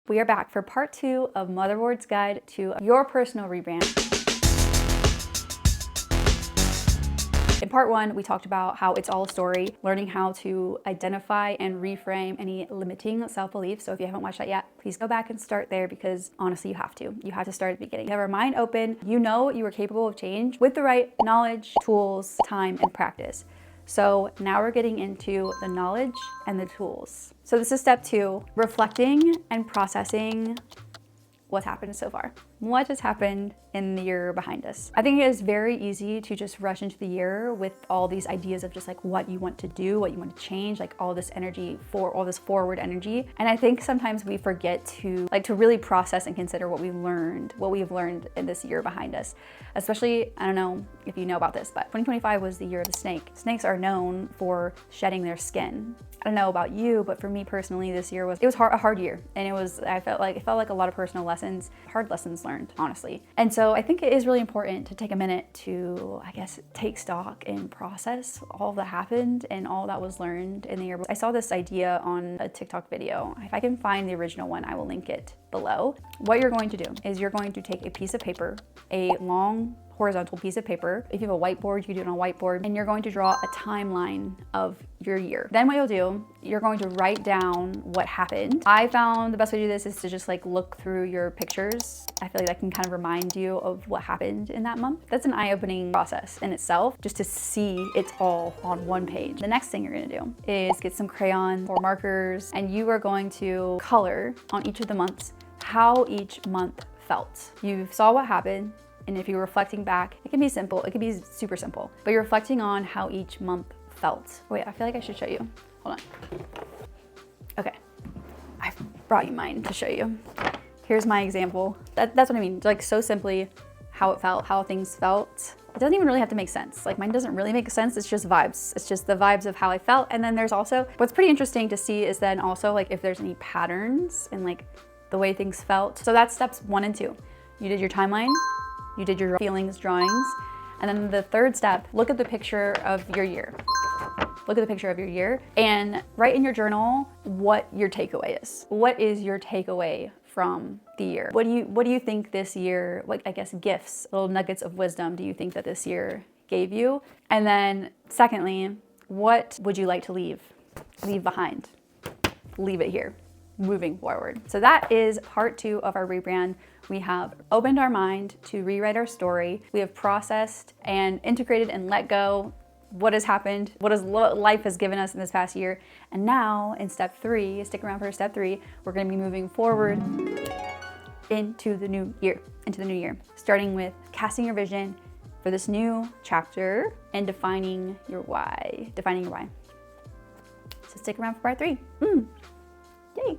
We are back for part 2 of Motherboard's Guide to Your Personal Rebrand. In part 1, we talked about how it's all a story, learning how to identify and reframe any limiting self-beliefs. So if you haven't watched that yet, please go back and start there, because honestly, you have to. You have to start at the beginning. You have our mind open. You know you are capable of change with the right knowledge, tools, time, and practice. So now we're getting into the knowledge and the tools. So this is step 2, reflecting and processing what's happened so far. What has happened in the year behind us? I think it is very easy to just rush into the year with all these ideas of just like what you want to do, what you want to change, like all this energy, for all this forward energy. And I think sometimes we forget to really process and consider what we've learned in this year behind us. Especially, I don't know if you know about this, but 2025 was the year of the snake. Snakes are known for shedding their skin. I don't know about you, but for me personally, this year was a hard year, and it felt like a lot of personal lessons, hard lessons learned, honestly. And so I think it is really important to take a minute to, I guess, take stock and process all that happened and all that was learned in the year. I saw this idea on a TikTok video. If I can find the original one, I will link it below. What you're going to do is you're going to take a piece of paper, a long horizontal piece of paper. If you have a whiteboard, you can do it on a whiteboard, and you're going to draw a timeline of your year. Then what you'll do, you're going to write down what happened. I found the best way to do this is to just like look through your pictures. I feel like that can kind of remind you of what happened in that month. That's an eye-opening process in itself, just to see it's all on one page. The next thing you're gonna do is get some crayons or markers, and you are going to color on each of the months how each month felt. You saw what happened, and if you're reflecting back, it can be simple, it can be super simple, but you're reflecting on how each month felt. Wait, I feel like I should show you. Hold on. Okay, I've brought you mine to show you. Here's my example. That's what I mean, like so simply, how it felt, how things felt. It doesn't even really have to make sense. Like mine doesn't really make sense, it's just vibes. It's just the vibes of how I felt. And then there's also, what's pretty interesting to see is then also like if there's any patterns in like the way things felt. So that's steps 1 and 2. You did your timeline, you did your feelings drawings, and then the third step, look at the picture of your year. Look at the picture of your year and write in your journal what your takeaway is. What is your takeaway from the year? What do you think this year, like I guess gifts, little nuggets of wisdom do you think that this year gave you? And then secondly, what would you like to leave behind? Leave it here, moving forward. So that is part 2 of our rebrand. We have opened our mind to rewrite our story. We have processed and integrated and let go what has happened, what life has given us in this past year. And now in step 3, stick around for step 3, we're gonna be moving forward into the new year, starting with casting your vision for this new chapter and defining your why. So stick around for part 3. Yay.